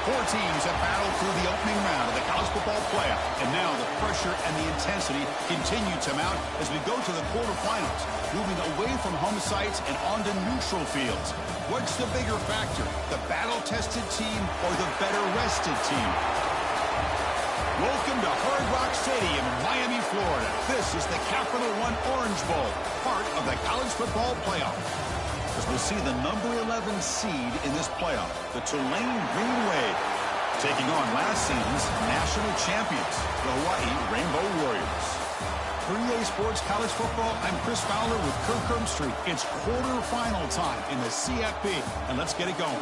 Four teams have battled through the opening round of the college football playoff, and now the pressure and the intensity continue to mount as we go to the quarterfinals, moving away from home sites and onto neutral fields. What's the bigger factor, the battle-tested team or the better-rested team? Welcome to Hard Rock Stadium in Miami, Florida. This is the Capital One Orange Bowl, part of the college football playoff. As we'll see the number 11 seed in this playoff, the Tulane Green Wave, taking on last season's national champions, the Hawaii Rainbow Warriors. For EA Sports College Football, I'm Chris Fowler with Kirk Herbstreit. It's quarterfinal time in the CFB, and let's get it going.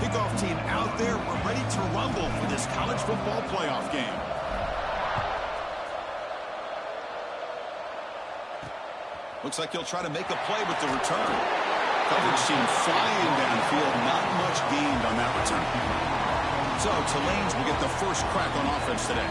Kickoff team out there. We're ready to rumble for this college football playoff game. Looks like he'll try to make a play with the return. Coverage team flying downfield. Not much gained on that return. So Tulane's will get the first crack on offense today.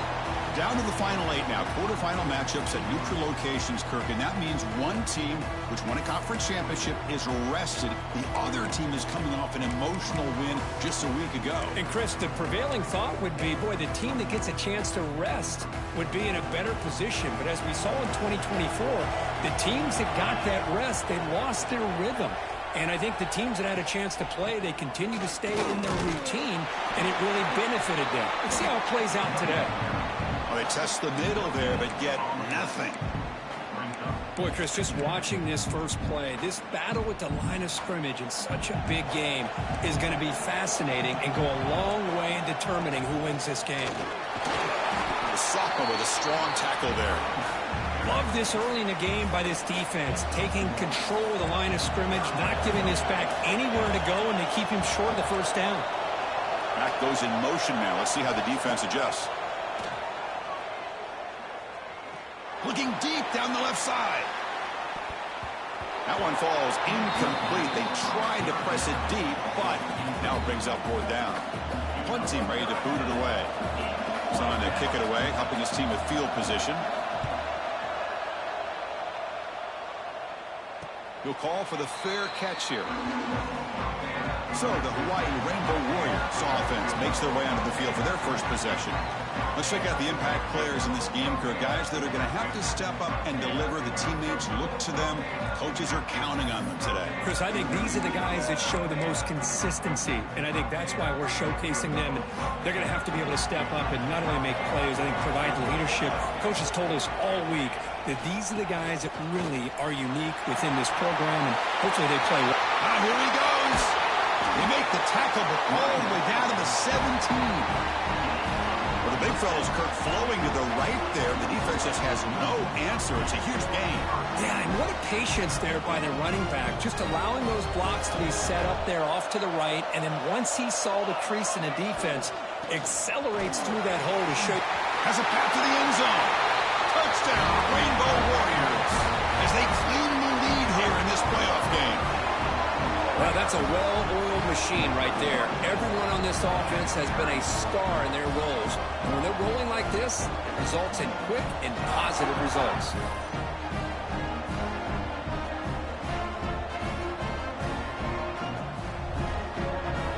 Down to the final 8 now. Quarterfinal matchups at neutral locations, Kirk. And that means one team, which won a conference championship, is rested. The other team is coming off an emotional win just a week ago. And, Chris, the prevailing thought would be, boy, the team that gets a chance to rest would be in a better position. But as we saw in 2024, the teams that got that rest, they lost their rhythm. And I think the teams that had a chance to play, they continue to stay in their routine, and it really benefited them. Let's see how it plays out today. Well, they test the middle there, but get nothing. Boy, Chris, just watching this first play, this battle with the line of scrimmage in such a big game is going to be fascinating and go a long way in determining who wins this game. The sophomore with a strong tackle there. Love this early in the game by this defense, taking control of the line of scrimmage, not giving this back anywhere to go, and they keep him short of the first down. Back goes in motion now. Let's see how the defense adjusts. Looking deep down the left side. That one falls incomplete. They tried to press it deep, but now it brings up fourth down. Punt team ready to boot it away. Someone to kick it away, helping his team with field position. He'll call for the fair catch here. So the Hawaii Rainbow Warriors offense makes their way onto the field for their first possession. Let's check out the impact players in this game, Kirk. Guys that are going to have to step up and deliver. The teammates look to them. Coaches are counting on them today. Chris, I think these are the guys that show the most consistency, and I think that's why we're showcasing them. And they're going to have to be able to step up and not only make plays, I think provide the leadership. Coaches told us all week that these are the guys that really are unique within this program, and hopefully they play well. Ah, here he goes. They make the tackle, but all the way down to the 17. Well, the big fellow's, Kirk, flowing to the right there. The defense just has no answer. It's a huge gain. Yeah, and what a patience there by the running back, just allowing those blocks to be set up there off to the right, and then once he saw the crease in the defense, accelerates through that hole to show. Has a path to the end zone. Touchdown, Rainbow Warriors, as they claim the lead here in this playoff game. Well, that's a well-oiled machine right there. Everyone on this offense has been a star in their roles. And when they're rolling like this, it results in quick and positive results.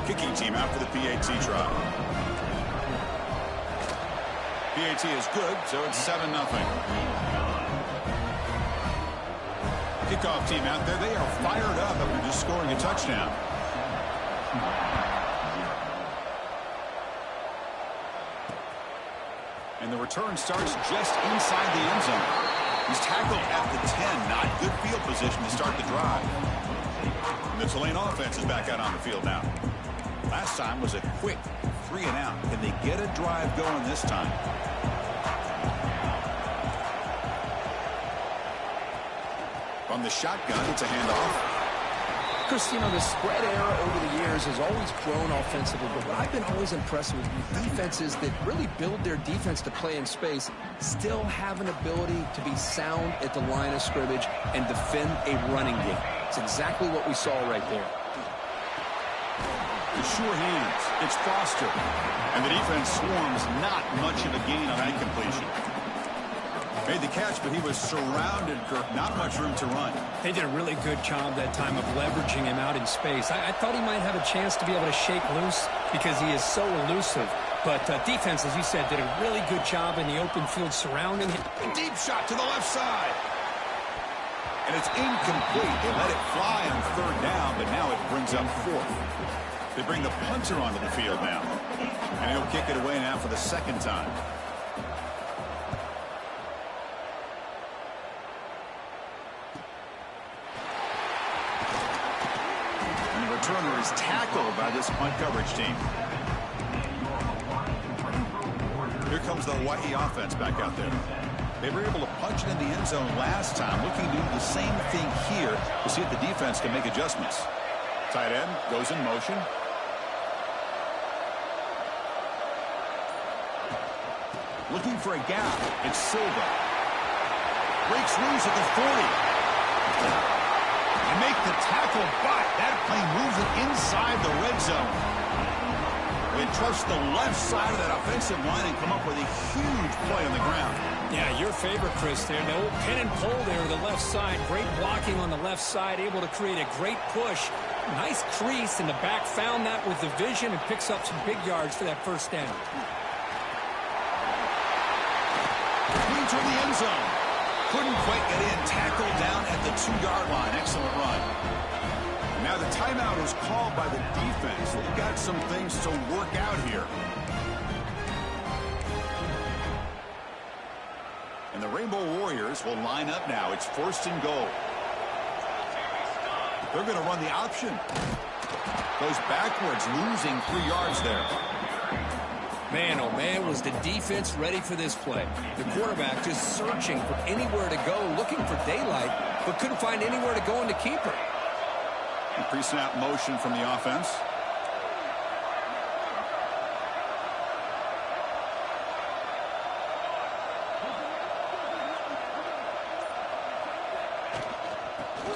Kicking team out for the PAT try. PAT is good, so it's 7-0. Kickoff team out there. They are fired up after just scoring a touchdown. And the return starts just inside the end zone. He's tackled at the 10. Not good field position to start the drive. And the Tulane offense is back out on the field now. Last time was a quick 3-and-out. Can they get a drive going this time? From the shotgun, it's a handoff. Chris, you know, the spread era over the years has always grown offensively, but what I've been always impressed with defenses that really build their defense to play in space still have an ability to be sound at the line of scrimmage and defend a running game. It's exactly what we saw right there. Sure hands. It's Foster. And the defense swarms not much of a gain on that completion. Made the catch, but he was surrounded, Kirk. Not much room to run. They did a really good job that time of leveraging him out in space. I thought he might have a chance to be able to shake loose because he is so elusive. But defense, as you said, did a really good job in the open field surrounding him. A deep shot to the left side. And it's incomplete. They let it fly on third down, but now it brings up fourth. They bring the punter onto the field now. And he'll kick it away now for the second time. And the returner is tackled by this punt coverage team. Here comes the Hawaii offense back out there. They were able to punch it in the end zone last time, looking to do the same thing here to see if the defense can make adjustments. Tight end goes in motion. Looking for a gap. It's Silva. Breaks loose at the 40. And make the tackle, but that plane moves it inside the red zone. They trust the left side of that offensive line and come up with a huge play on the ground. Yeah, your favorite, Chris, there. No pin and pull there to the left side. Great blocking on the left side, able to create a great push. Nice crease, and the back found that with the vision and picks up some big yards for that first down. Into the end zone. Couldn't quite get in. Tackled down at the 2-yard line. Excellent run. Now the timeout is called by the defense. They've got some things to work out here. And the Rainbow Warriors will line up now. It's 1st and goal. They're going to run the option. Goes backwards, losing 3 yards there. Man, oh man, was the defense ready for this play. The quarterback just searching for anywhere to go, looking for daylight, but couldn't find anywhere to go in the keeper. Pre-snap motion from the offense.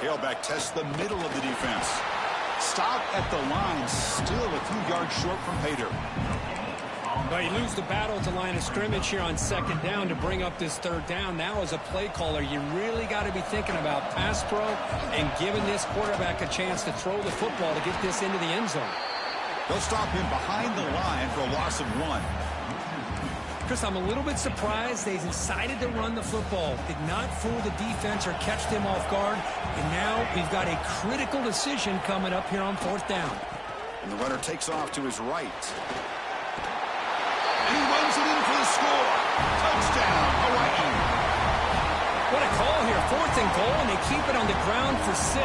Tailback tests the middle of the defense. Stop at the line, still a few yards short from pay dirt. Well, you lose the battle at the line of scrimmage here on 2nd down to bring up this 3rd down. Now, as a play caller, you really got to be thinking about pass pro and giving this quarterback a chance to throw the football to get this into the end zone. They'll stop him behind the line for a loss of 1. Chris, I'm a little bit surprised they decided to run the football. Did not fool the defense or catch them off guard. And now we've got a critical decision coming up here on 4th down. And the runner takes off to his right. And he runs it in for the score. Touchdown, Hawaii. What a call here. 4th and goal, and they keep it on the ground for 6.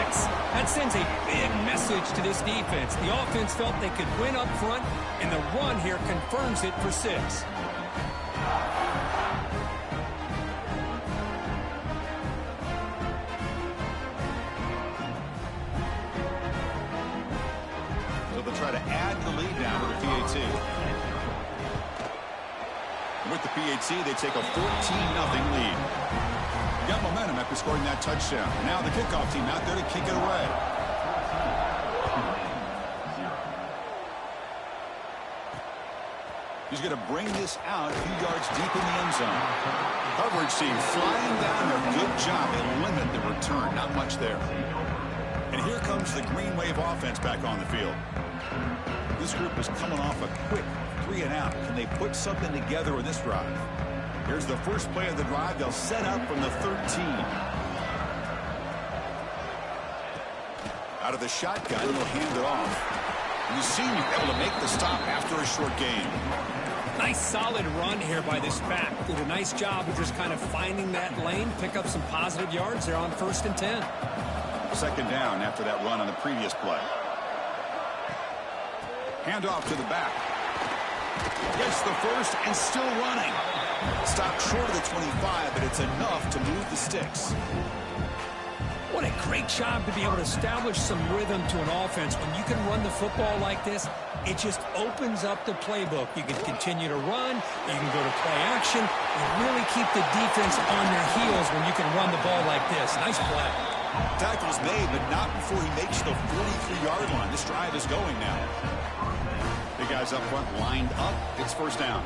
That sends a big message to this defense. The offense felt they could win up front, and the run here confirms it for 6. So they'll try to add the lead now to the PAT. With the PAT, they take a 14-0 lead. Got momentum after scoring that touchdown. Now the kickoff team out there to kick it away. He's going to bring this out a few yards deep in the end zone. Coverage team flying down there. Good job. They limit the return. Not much there. And here comes the Green Wave offense back on the field. This group is coming off a quick 3-and-out. Can they put something together in this drive? Here's the first play of the drive. They'll set up from the 13. Out of the shotgun, he'll hand it off. And the senior able to make the stop after a short gain. Nice solid run here by this back. Did a nice job of just kind of finding that lane, pick up some positive yards there on 1st and 10. 2nd down after that run on the previous play. Handoff to the back. Gets the first and still running. Stopped short of the 25, but it's enough to move the sticks. What a great job to be able to establish some rhythm to an offense. When you can run the football like this, it just opens up the playbook. You can continue to run. You can go to play action. You really keep the defense on their heels when you can run the ball like this. Nice play. Tackle's made, but not before he makes the 43-yard line. This drive is going now. Big guys up front lined up. It's first down.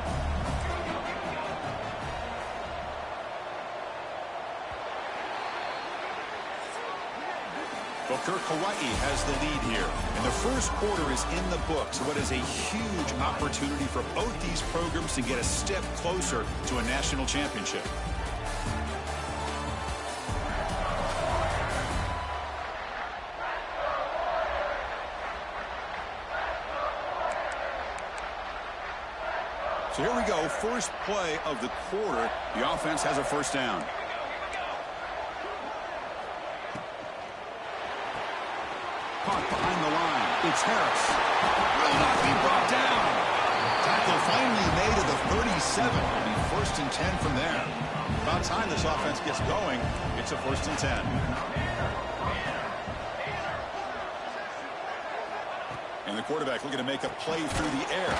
Booker Kauai has the lead here. And the first quarter is in the books. What is a huge opportunity for both these programs to get a step closer to a national championship. So here we go, first play of the quarter. The offense has a first down. Caught behind the line. It's Harris. Will not be brought down. Tackle finally made to the 37. It'll be first and 10 from there. About time this offense gets going. It's a first and 10. And the quarterback looking to make a play through the air.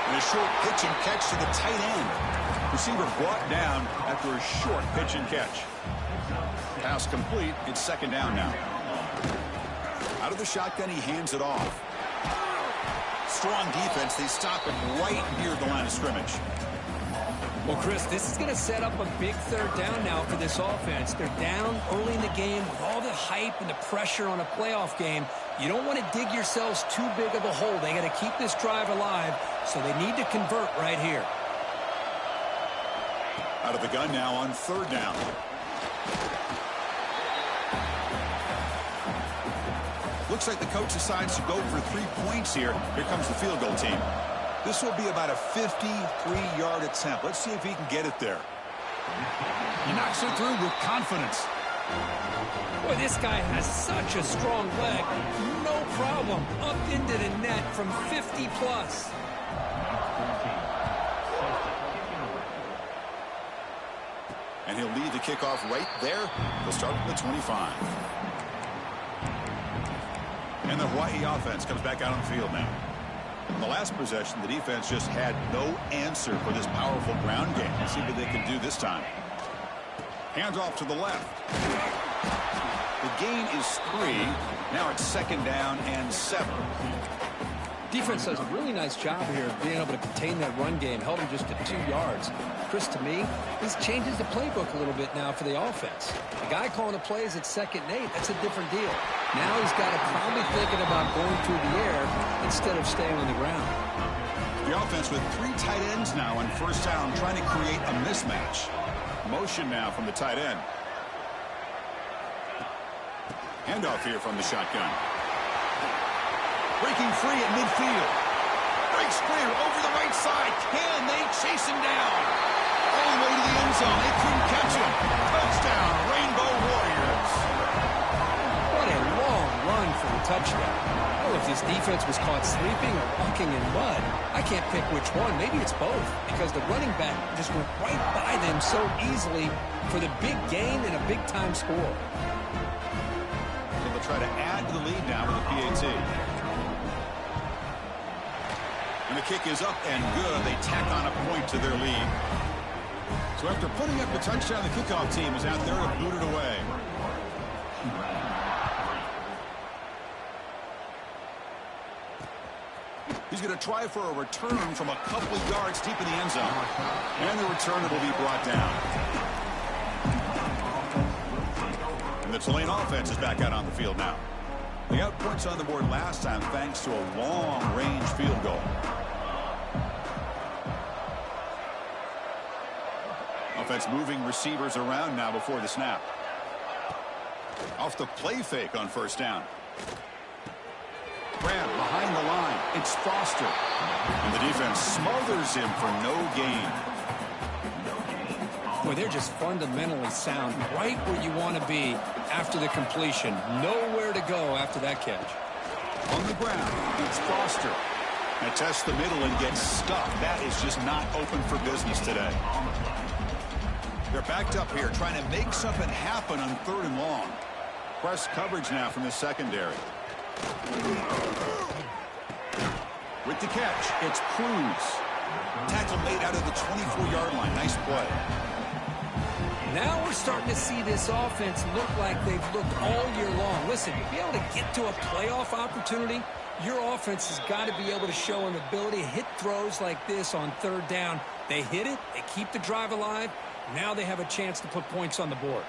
And a short pitch and catch to the tight end. Receiver brought down after a short pitch and catch. Pass complete. It's second down now. Out of the shotgun, he hands it off. Strong defense. They stop him right near the line of scrimmage. Well, Chris, this is going to set up a big third down now for this offense. They're down early in the game with all the hype and the pressure on a playoff game. You don't want to dig yourselves too big of a hole. They got to keep this drive alive, so they need to convert right here. Out of the gun now on third down. Looks like the coach decides to go for 3 points here. Here comes the field goal team. This will be about a 53-yard attempt. Let's see if he can get it there. He knocks it through with confidence. Boy, this guy has such a strong leg. No problem. Up into the net from 50-plus. And he'll lead the kickoff right there. They'll start from the 25. And the Hawaii offense comes back out on the field now. In the last possession, the defense just had no answer for this powerful ground game. Let's see what they can do this time. Hands off to the left. The gain is 3. Now it's second down and 7. Defense does a really nice job here of being able to contain that run game. Held him just to 2 yards. Chris, to me, this changes the playbook a little bit now for the offense. The guy calling the plays at 2nd and 8, that's a different deal. Now he's got to probably thinking about going through the air instead of staying on the ground. The offense with 3 tight ends now on first down, trying to create a mismatch. Motion now from the tight end. Handoff here from the shotgun. Breaking free at midfield. Breaks clear over the right side. Can they chase him down? All the way to the end zone. They couldn't catch him. Touchdown, Rainbow Warriors. What a long run for the touchdown. Oh, if this defense was caught sleeping or walking in mud, I can't pick which one. Maybe it's both, because the running back just went right by them so easily for the big gain and a big-time score. So they'll try to add to the lead now with the PAT. And the kick is up and good. They tack on a point to their lead. So after putting up the touchdown, the kickoff team is out there to boot it away. He's going to try for a return from a couple of yards deep in the end zone. And the returner will be brought down. And the Tulane offense is back out on the field now. They got points on the board last time thanks to a long-range field goal. Offense moving receivers around now before the snap. Off the play fake on first down. Grab behind the line. It's Foster. And the defense smothers him for no gain. Boy, they're just fundamentally sound. Right where you want to be after the completion. Nowhere to go after that catch. On the ground, it's Foster. And tests the middle and gets stuck. That is just not open for business today. They're backed up here trying to make something happen on 3rd and long. Press coverage now from the secondary. With the catch, it's Cruz. Tackle made out of the 24-yard line. Nice play. Now we're starting to see this offense look like they've looked all year long. Listen, to be able to get to a playoff opportunity, your offense has got to be able to show an ability to hit throws like this on third down. They hit it, they keep the drive alive. Now they have a chance to put points on the board.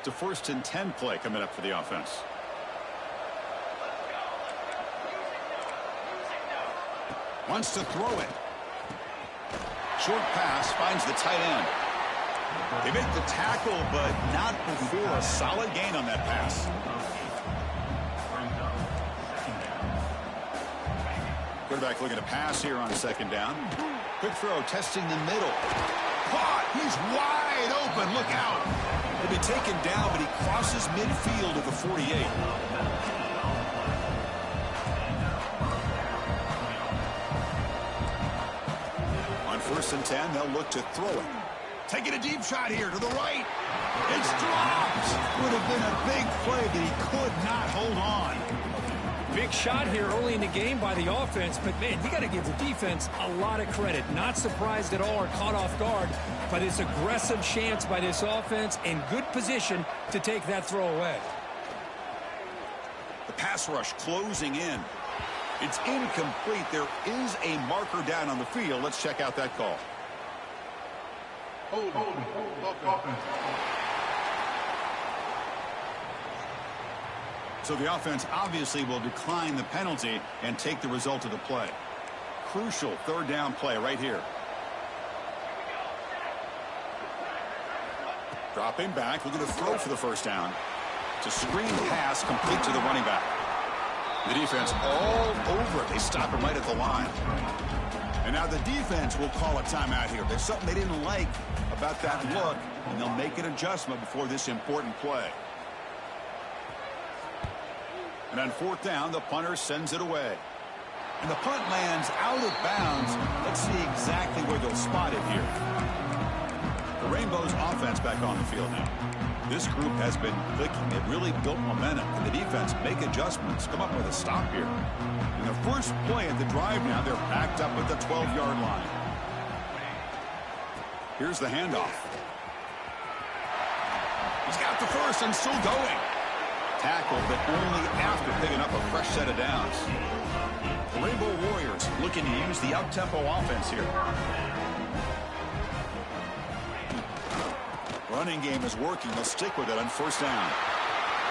It's a 1st and 10 play coming up for the offense. Wants to throw it. Short pass finds the tight end. They make the tackle, but not before a solid gain on that pass. Quarterback looking to pass here on 2nd down. Quick throw, testing the middle. Caught! He's wide open. Look out. He'll be taken down, but he crosses midfield at the 48. On 1st and 10, they'll look to throw it. Taking a deep shot here to the right. It's dropped. Would have been a big play, but he could not hold on. Big shot here early in the game by the offense, but, man, you got to give the defense a lot of credit. Not surprised at all or caught off guard by this aggressive chance by this offense and good position to take that throw away. The pass rush closing in. It's incomplete. There is a marker down on the field. Let's check out that call. So the offense obviously will decline the penalty and take the result of the play. Crucial 3rd down play right here. Dropping back, looking to throw for the 1st down. It's a screen pass complete to the running back. The defense all over it. They stop him right at the line. And now the defense will call a timeout here. There's something they didn't like about that look, and they'll make an adjustment before this important play. And on 4th down, the punter sends it away. And the punt lands out of bounds. Let's see exactly where they'll spot it here. The Rainbows offense back on the field now. This group has been clicking. They've really built momentum. And the defense make adjustments, come up with a stop here. In the first play of the drive now, they're backed up at the 12-yard line. Here's the handoff. He's got the first and still going. Tackle, but only after picking up a fresh set of downs. The Rainbow Warriors looking to use the up-tempo offense here. Running game is working. They'll stick with it on 1st down.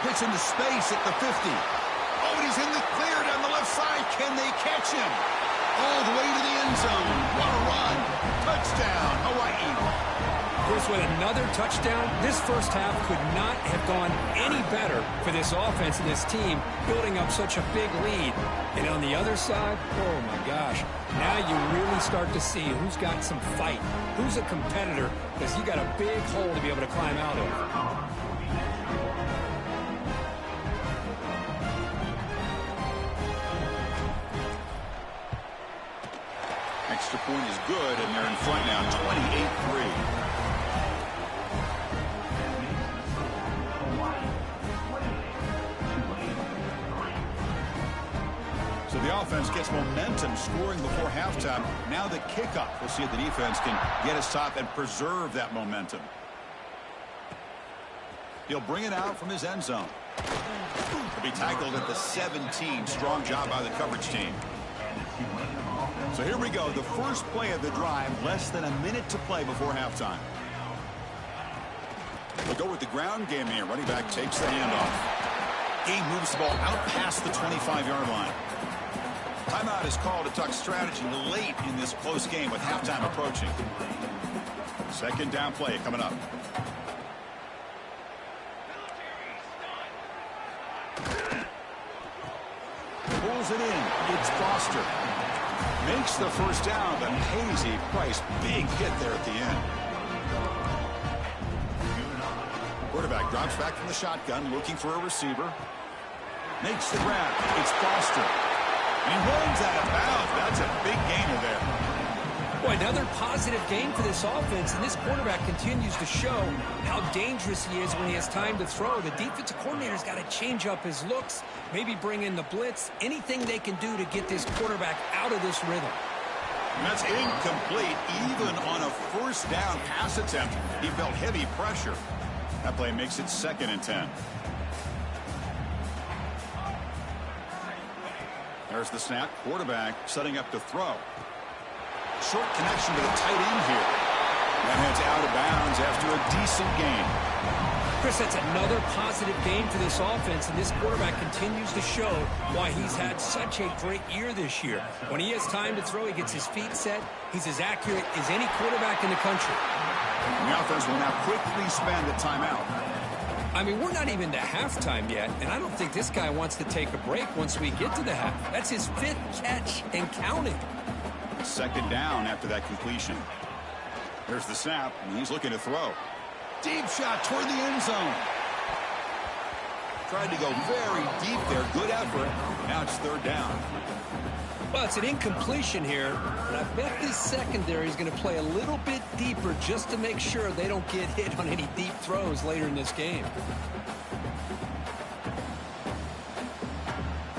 Hits into space at the 50. Oh, and he's in the clear down the left side. Can they catch him? All the way to the end zone. What a run. Touchdown, Hawaii. Chris, with another touchdown, this first half could not have gone any better for this offense and this team, building up such a big lead. And on the other side, oh my gosh, now you really start to see who's got some fight, who's a competitor, because you got a big hole to be able to climb out of. Extra point is good, and they're in front now, 28-3. So the offense gets momentum scoring before halftime. Now the kickoff. We'll see if the defense can get a stop and preserve that momentum. He'll bring it out from his end zone. He'll be tackled at the 17. Strong job by the coverage team. So here we go. The first play of the drive. Less than a minute to play before halftime. We'll go with the ground game here. Running back takes the handoff. He moves the ball out past the 25-yard line. Timeout is called to talk strategy late in this close game with halftime approaching. 2nd down play coming up. Pulls it in. It's Foster. Makes the 1st down, but pays a price. Big hit there at the end. Quarterback drops back from the shotgun, looking for a receiver. Makes the grab. It's Foster. And he runs out of bounds. That's a big gainer there. Boy, another positive game for this offense, and this quarterback continues to show how dangerous he is when he has time to throw. The defensive coordinator's got to change up his looks, maybe bring in the blitz, anything they can do to get this quarterback out of this rhythm. That's incomplete. Even on a first down pass attempt, he felt heavy pressure. That play makes it 2nd and 10. There's the snap. Quarterback setting up to throw. Short connection to the tight end here. That heads out of bounds after a decent gain. Chris, that's another positive game for this offense, and this quarterback continues to show why he's had such a great year this year. When he has time to throw, he gets his feet set. He's as accurate as any quarterback in the country. The offense will now quickly spend a timeout. I mean, we're not even to halftime yet, and I don't think this guy wants to take a break once we get to the half. That's his 5th catch and counting. 2nd down after that completion. There's the snap, and he's looking to throw. Deep shot toward the end zone. Tried to go very deep there. Good effort. Now it's 3rd down. Well, it's an incompletion here, but I bet this secondary is going to play a little bit deeper just to make sure they don't get hit on any deep throws later in this game.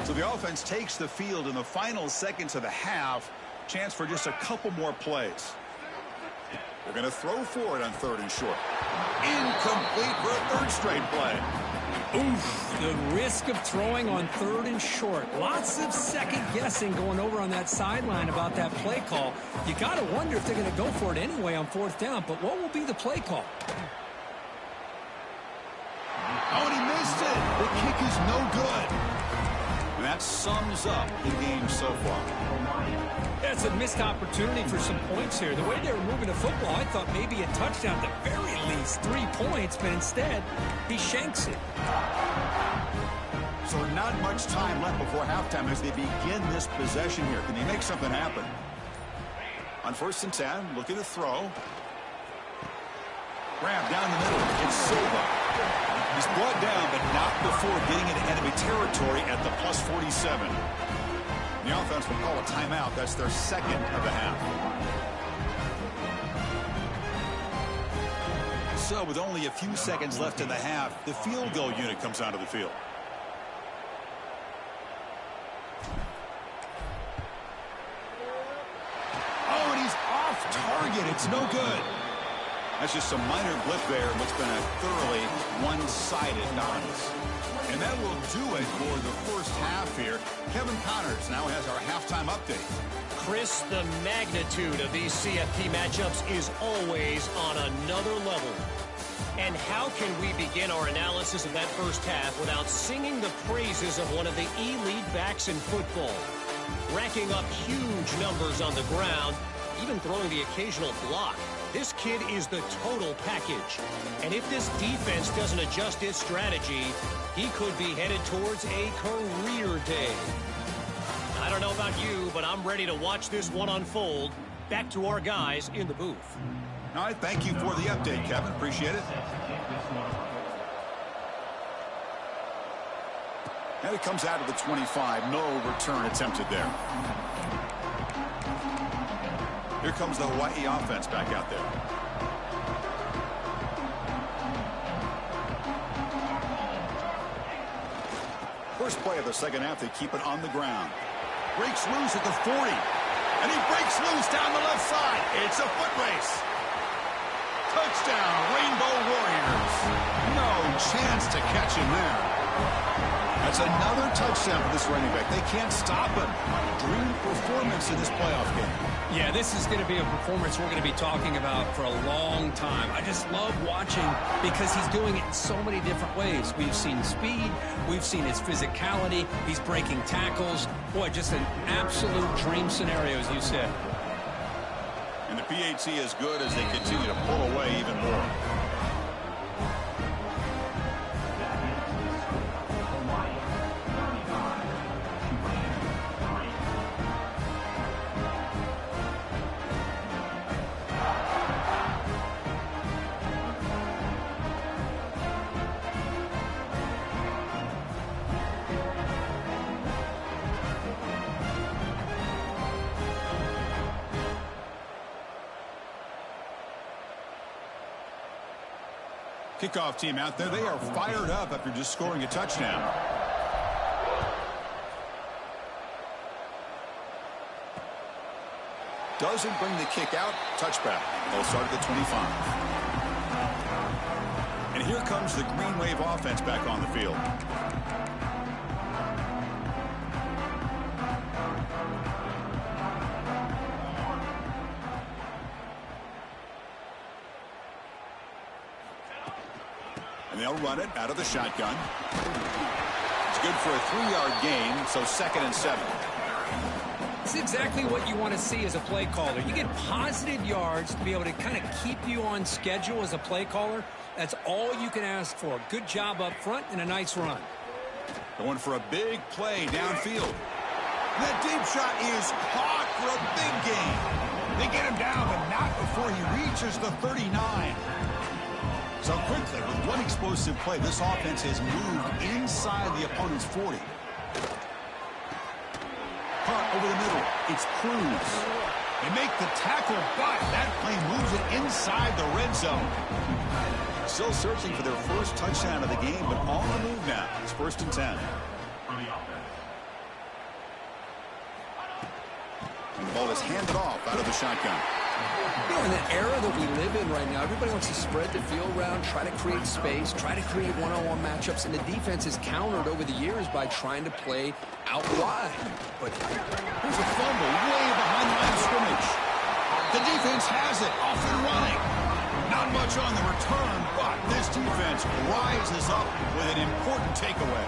So the offense takes the field in the final seconds of the half. Chance for just a couple more plays. They're going to throw for it on 3rd and short. Incomplete for a 3rd straight play. Oof, the risk of throwing on 3rd and short. Lots of second guessing going over on that sideline about that play call. You got to wonder if they're going to go for it anyway on 4th down, but what will be the play call? Oh, and he missed it. The kick is no good. And that sums up the game so far. That's a missed opportunity for some points here. The way they were moving the football, I thought maybe a touchdown, at the very least 3 points, but instead, he shanks it. So not much time left before halftime as they begin this possession here. Can they make something happen? On 1st and 10, looking to throw. Grab down the middle. It's Silva. He's brought down, but not before getting into enemy territory at the plus 47. The offense will call a timeout. That's their 2nd of the half. So with only a few seconds left in the half, the field goal unit comes onto the field. Oh, and he's off target. It's no good. That's just a minor blip there in what's been a thoroughly one-sided dominance. And that will do it for the first half here. Kevin Connors now has our halftime update. Chris, the magnitude of these CFP matchups is always on another level. And how can we begin our analysis of that first half without singing the praises of one of the elite backs in football? Racking up huge numbers on the ground, even throwing the occasional block. This kid is the total package. And if this defense doesn't adjust its strategy, he could be headed towards a career day. I don't know about you, but I'm ready to watch this one unfold. Back to our guys in the booth. All right, thank you for the update, Kevin. Appreciate it. And it comes out of the 25. No return attempted there. Here comes the Hawaii offense back out there. First play of the second half, they keep it on the ground. Breaks loose at the 40. And he breaks loose down the left side. It's a foot race. Touchdown, Rainbow Warriors. No chance to catch him there. That's another touchdown for this running back. They can't stop him. Dream performance in this playoff game. Yeah, this is going to be a performance we're going to be talking about for a long time. I just love watching because he's doing it in so many different ways. We've seen speed. We've seen his physicality. He's breaking tackles. Boy, just an absolute dream scenario, as you said. And the PAT is good as they continue to pull away even more. Kickoff team out there. They are fired up after just scoring a touchdown. Doesn't bring the kick out. Touchback. They'll start at the 25. And here comes the Green Wave offense back on the field. And they'll run it out of the shotgun. It's good for a 3-yard gain, so 2nd and 7. It's exactly what you want to see as a play caller. You get positive yards to be able to kind of keep you on schedule as a play caller. That's all you can ask for. Good job up front and a nice run. Going for a big play downfield. That deep shot is caught for a big gain. They get him down, but not before he reaches the 39. So quickly, with one explosive play, this offense has moved inside the opponent's 40. Caught over the middle. It's Cruz. They make the tackle, but that play moves it inside the red zone. Still searching for their first touchdown of the game, but on the move now. It's 1st and 10. And the ball is handed off out of the shotgun. You know, in the era that we live in right now, everybody wants to spread the field around, try to create space, try to create one-on-one matchups, and the defense is countered over the years by trying to play out wide. But here's a fumble way behind the line of scrimmage. The defense has it, off and running. Not much on the return, but this defense rises up with an important takeaway.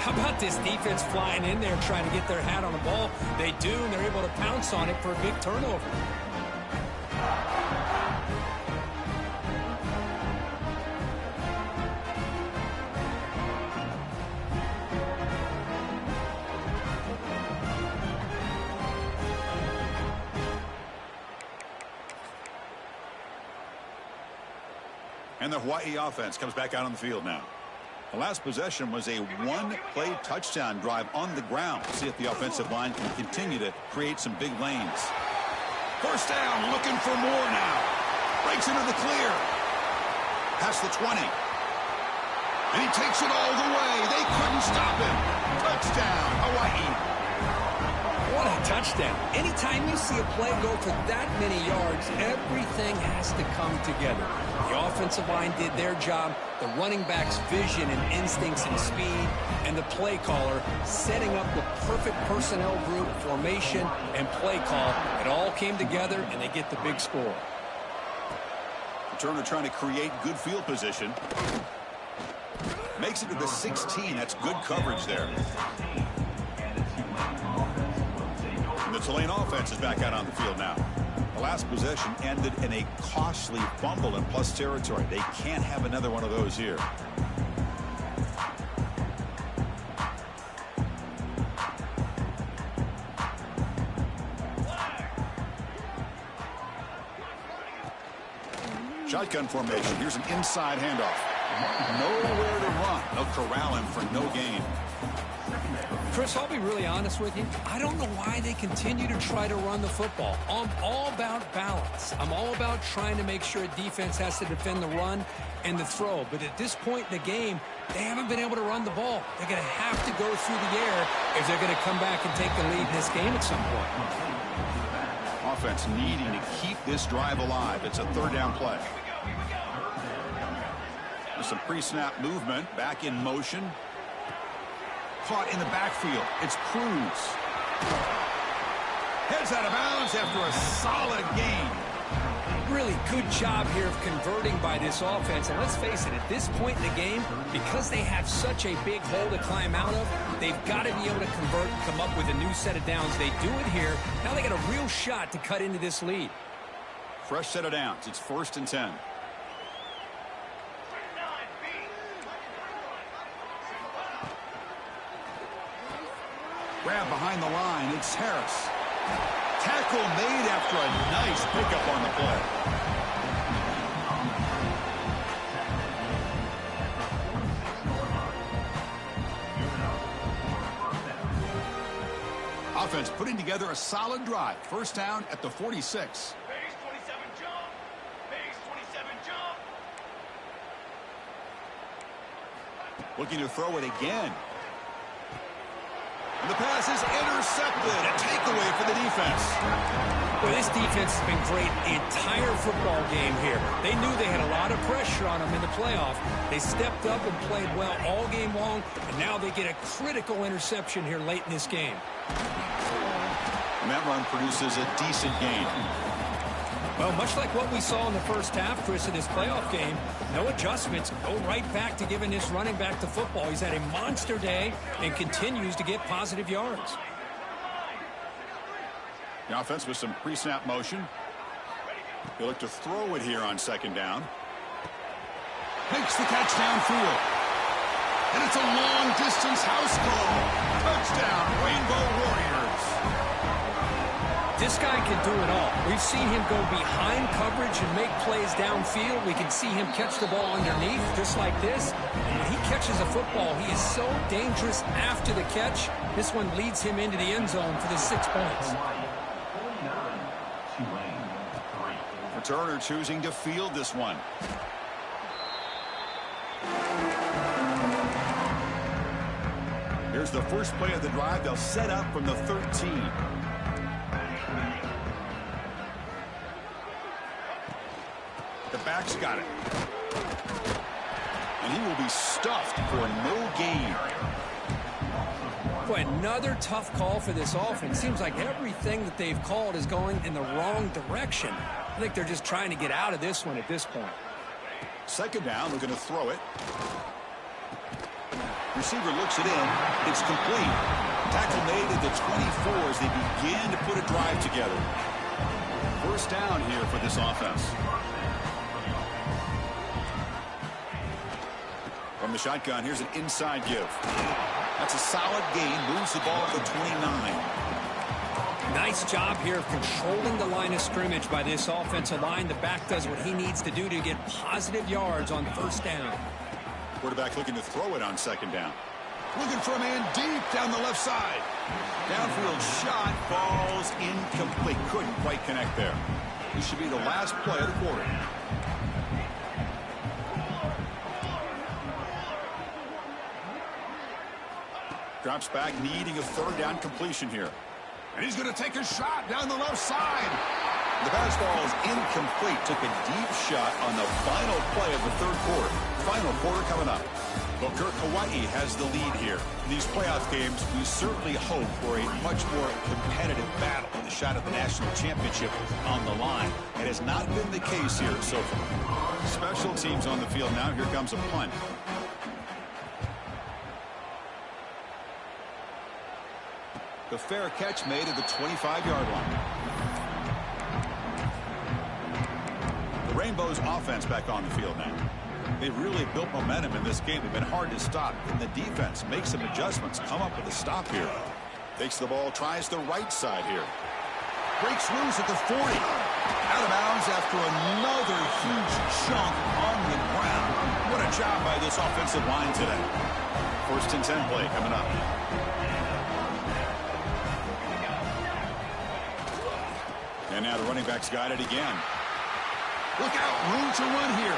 How about this defense flying in there trying to get their hat on the ball? They do, and they're able to pounce on it for a big turnover. And the Hawaii offense comes back out on the field now. The last possession was a one-play touchdown drive on the ground. See if the offensive line can continue to create some big lanes. First down, looking for more now. Breaks into the clear. Past the 20. And he takes it all the way. They couldn't stop him. Touchdown, Hawaii. What a touchdown. Anytime you see a play go for that many yards, everything has to come together. The offensive line did their job, the running back's vision and instincts and speed, and the play caller setting up the perfect personnel group, formation, and play call. It all came together, and they get the big score. Turner trying to create good field position. Makes it to the 16. That's good coverage there. And the Tulane offense is back out on the field now. The last possession ended in a costly fumble in plus territory. They can't have another one of those here. Shotgun formation. Here's an inside handoff. Nowhere to run. They'll corral him for no gain. Chris, I'll be really honest with you. I don't know why they continue to try to run the football. I'm all about balance. I'm all about trying to make sure a defense has to defend the run and the throw. But at this point in the game, they haven't been able to run the ball. They're going to have to go through the air if they're going to come back and take the lead in this game at some point. Offense needing to keep this drive alive. It's a third down play. With some pre-snap movement, back in motion. Caught in the backfield. It's Cruz. Heads out of bounds after a solid gain. Really good job here of converting by this offense. And let's face it, at this point in the game, because they have such a big hole to climb out of, they've got to be able to convert and come up with a new set of downs. They do it here. Now they got a real shot to cut into this lead. Fresh set of downs. It's 1st and 10. Grab behind the line. It's Harris. Tackle made after a nice pickup on the play. Offense putting together a solid drive. First down at the 46. Looking to throw it again. And the pass is intercepted. A takeaway for the defense. Well, this defense has been great the entire football game here. They knew they had a lot of pressure on them in the playoff. They stepped up and played well all game long, and now they get a critical interception here late in this game. And that run produces a decent gain. Well, much like what we saw in the first half, Chris, of this playoff game, no adjustments. Go right back to giving this running back the football. He's had a monster day and continues to get positive yards. The offense with some pre-snap motion. He'll look to throw it here on second down. Makes the catch downfield. And it's a long-distance house call. Touchdown, Rainbow Warriors. This guy can do it all. We've seen him go behind coverage and make plays downfield. We can see him catch the ball underneath, just like this. And when he catches a football, he is so dangerous after the catch. This one leads him into the end zone for the 6 points. Returner choosing to field this one. Here's the first play of the drive. They'll set up from the 13. The back's got it. And he will be stuffed for no gain. Boy, another tough call for this offense. Seems like everything that they've called is going in the wrong direction. I think they're just trying to get out of this one at this point. Second down, they're going to throw it. Receiver looks it in. It's complete. Tackle made at the 24 as they begin to put a drive together. First down here for this offense. From the shotgun, here's an inside give. That's a solid gain. Moves the ball to the 29. Nice job here of controlling the line of scrimmage by this offensive line. The back does what he needs to do to get positive yards on first down. Quarterback looking to throw it on second down. Looking for a man deep down the left side. Downfield shot falls incomplete. Couldn't quite connect there. This should be the last play of the quarter. Drops back, needing a third down completion here. And he's going to take a shot down the left side. The pass ball is incomplete. Took a deep shot on the final play of the third quarter. Final quarter coming up. Well, Kirk, Hawaii has the lead here. In these playoff games, we certainly hope for a much more competitive battle with a shot at the national championship on the line. It has not been the case here so far. Special teams on the field now. Here comes a punt. The fair catch made at the 25-yard line. The Rainbows offense back on the field now. They've really built momentum in this game. They've been hard to stop. And the defense makes some adjustments, come up with a stop here. Takes the ball, tries the right side here. Breaks loose at the 40. Out of bounds after another huge chunk on the ground. What a job by this offensive line today. First and 10 play coming up. And now the running back's got it again. Look out, room to run here.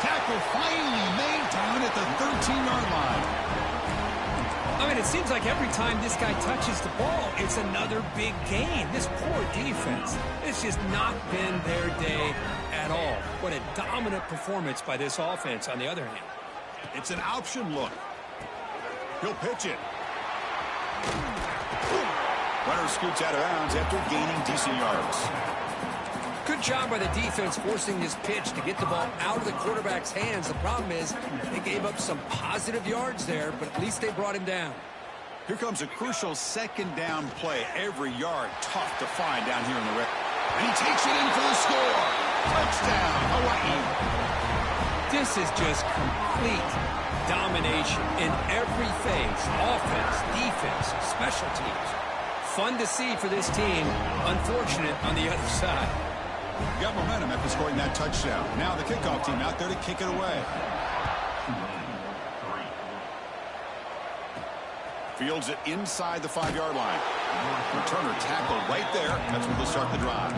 Tackle finally made down at the 13-yard line. I mean, it seems like every time this guy touches the ball, it's another big gain. This poor defense, it's just not been their day at all. What a dominant performance by this offense on the other hand. It's an option look. He'll pitch it. Runner scoots out of bounds after gaining decent yards. Good job by the defense forcing this pitch to get the ball out of the quarterback's hands. The problem is they gave up some positive yards there, but at least they brought him down. Here comes a crucial second down play. Every yard tough to find down here in the red. And he takes it in for the score. Touchdown, Hawaii. This is just complete domination in every phase. Offense, defense, special teams. Fun to see for this team. Unfortunate on the other side. Got momentum after scoring that touchdown. Now the kickoff team out there to kick it away. Fields it inside the 5-yard line. Returner tackle right there. That's where they'll start the drive.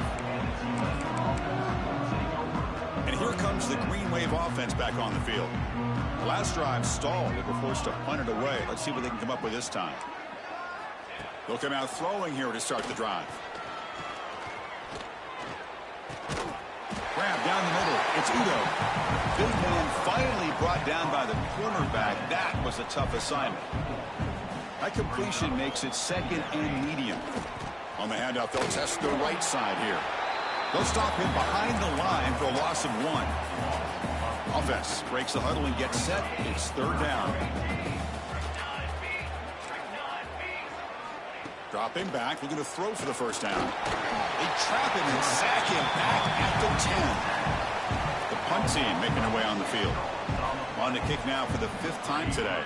And here comes the Green Wave offense back on the field. The last drive stalled. They were forced to punt it away. Let's see what they can come up with this time. They'll come out throwing here to start the drive. Grab down the middle. It's Udo. Big man finally brought down by the cornerback. That was a tough assignment. That completion makes it second and medium. On the handoff, they'll test the right side here. They'll stop him behind the line for a loss of 1. Offense breaks the huddle and gets set. It's third down. Drop him back. Looking to throw for the first down. They trap him and sack him back at the 10. The punt team making their way on the field. On to kick now for the 5th time today.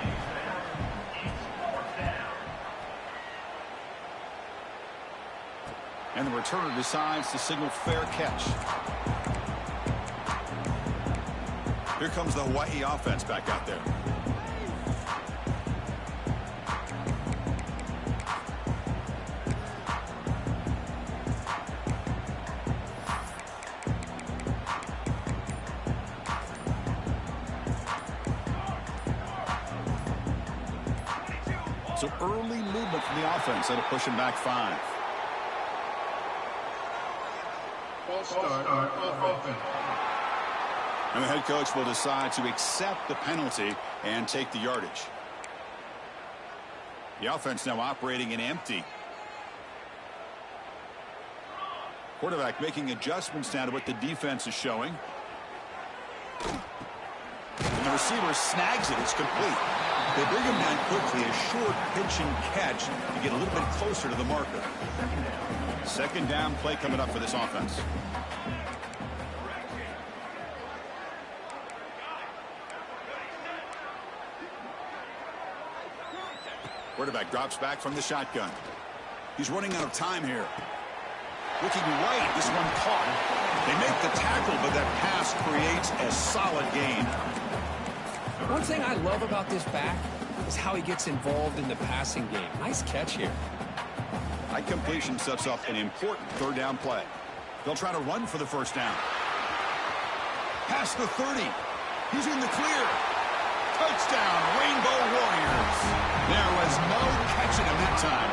And the returner decides to signal fair catch. Here comes the Hawaii offense back out there. So early movement from the offense. That'll push him back 5. And the head coach will decide to accept the penalty and take the yardage. The offense now operating in empty. Quarterback making adjustments now to what the defense is showing. And the receiver snags it. It's complete. They bring him down quickly. A short pitch and catch to get a little bit closer to the marker. Second down play coming up for this offense. Quarterback drops back from the shotgun. He's running out of time here. Looking right, this one caught. They make the tackle, but that pass creates a solid gain. One thing I love about this back is how he gets involved in the passing game. Nice catch here. High completion sets up an important third down play. They'll try to run for the first down. Past the 30. He's in the clear. Touchdown, Rainbow Warriors. There was no catching him that time.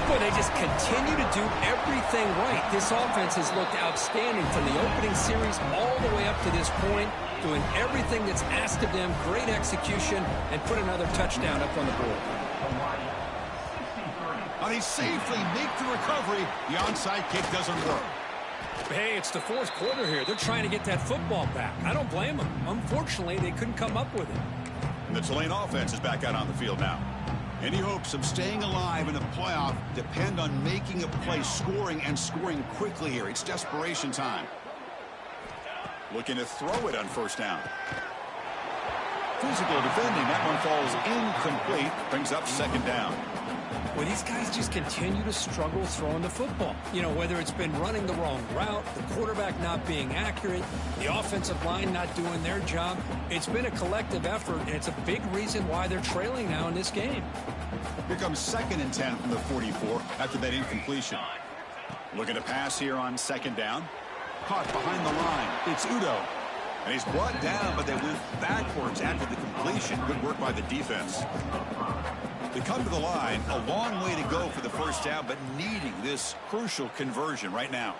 Boy, they just continue to do everything right. This offense has looked outstanding from the opening series all the way up to this point, doing everything that's asked of them, great execution, and put another touchdown up on the board. And they safely make the recovery. The onside kick doesn't work. Hey, it's the 4th quarter here. They're trying to get that football back. I don't blame them. Unfortunately, they couldn't come up with it. And the Tulane offense is back out on the field now. Any hopes of staying alive in a playoff depend on making a play, scoring, and scoring quickly here. It's desperation time. Looking to throw it on first down. Physical defending. That one falls incomplete. Brings up second down. Well, these guys just continue to struggle throwing the football. You know, whether it's been running the wrong route, the quarterback not being accurate, the offensive line not doing their job. It's been a collective effort, and it's a big reason why they're trailing now in this game. Here comes 2nd and 10 from the 44 after that incompletion. Looking to pass here on second down. Caught behind the line. It's Udo. And he's brought down, but they move backwards after the completion. Good work by the defense. They come to the line, a long way to go for the first down, but needing this crucial conversion right now.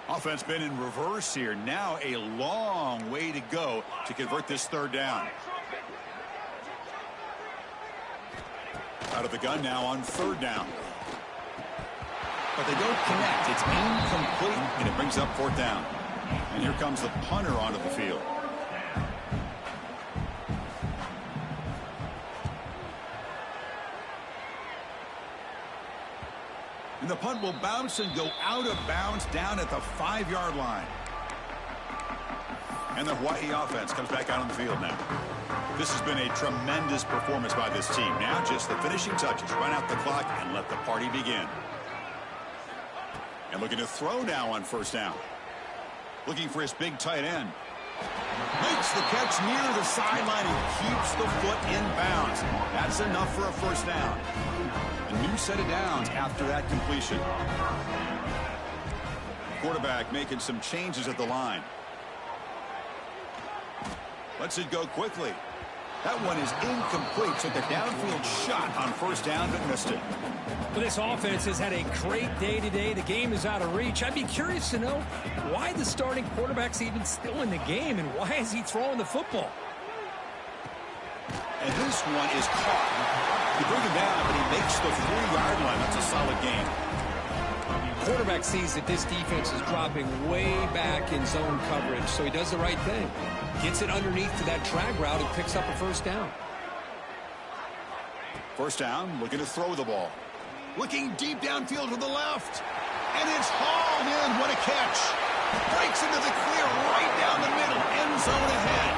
Offense been in reverse here. Now a long way to go to convert this third down. Out of the gun now on third down. But they don't connect. It's incomplete, and it brings up fourth down. And here comes the punter onto the field. And the punt will bounce and go out of bounds down at the 5-yard line. And the Hawaii offense comes back out on the field now. This has been a tremendous performance by this team. Now just the finishing touches. Run out the clock and let the party begin. And looking to throw now on first down. Looking for his big tight end. Makes the catch near the sideline and keeps the foot in bounds. That's enough for a first down. A new set of downs after that completion. Quarterback making some changes at the line. Lets it go quickly. That one is incomplete. Took a downfield shot on first down, but missed it. Well, this offense has had a great day today. The game is out of reach. I'd be curious to know why the starting quarterback's even still in the game, and why is he throwing the football? And this one is caught. You bring him down, but he makes the 3-yard line. That's a solid gain. Quarterback sees that this defense is dropping way back in zone coverage, so he does the right thing. Gets it underneath to that drag route and picks up a first down. First down, looking to throw the ball. Looking deep downfield to the left. And it's hauled in. What a catch. Breaks into the clear right down the middle. End zone ahead.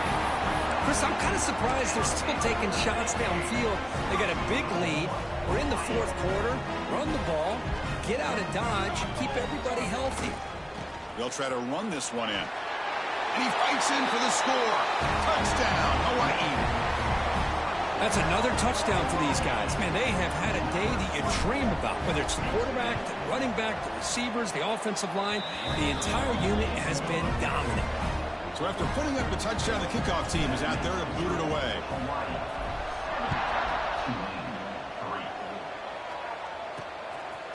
Chris, I'm kind of surprised they're still taking shots downfield. They got a big lead. We're in the fourth quarter. Run the ball. Get out of Dodge. Keep everybody healthy. They'll try to run this one in. And he fights in for the score. Touchdown, Hawaii. That's another touchdown for these guys. Man, they have had a day that you dream about. Whether it's the quarterback, the running back, the receivers, the offensive line, the entire unit has been dominant. So after putting up the touchdown, the kickoff team is out there to boot it away.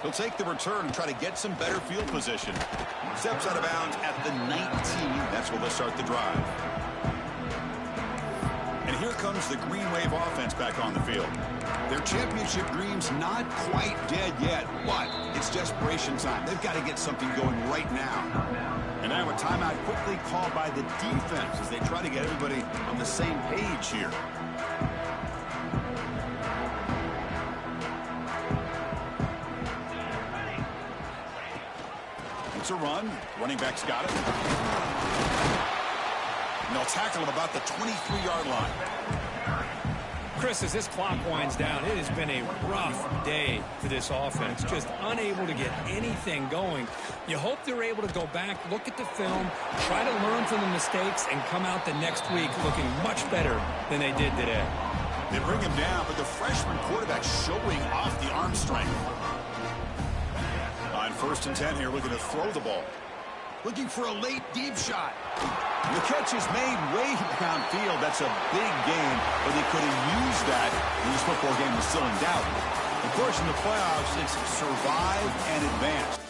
He'll take the return and try to get some better field position. Steps out of bounds at the 19. That's where they'll start the drive. And here comes the Green Wave offense back on the field. Their championship dream's not quite dead yet, but it's desperation time. They've got to get something going right now. And now a timeout quickly called by the defense as they try to get everybody on the same page here. It's a run. Running back's got it. And they'll tackle him about the 23-yard line. Chris, as this clock winds down, it has been a rough day for this offense. Just unable to get anything going. You hope they're able to go back, look at the film, try to learn from the mistakes, and come out the next week looking much better than they did today. They bring him down, but the freshman quarterback showing off the arm strength. On 1st and 10 here, looking to throw the ball. Looking for a late deep shot. The catch is made way downfield. That's a big gain, but they could have used that when this football game was still in doubt. Of course, in the playoffs, it's survive and advance.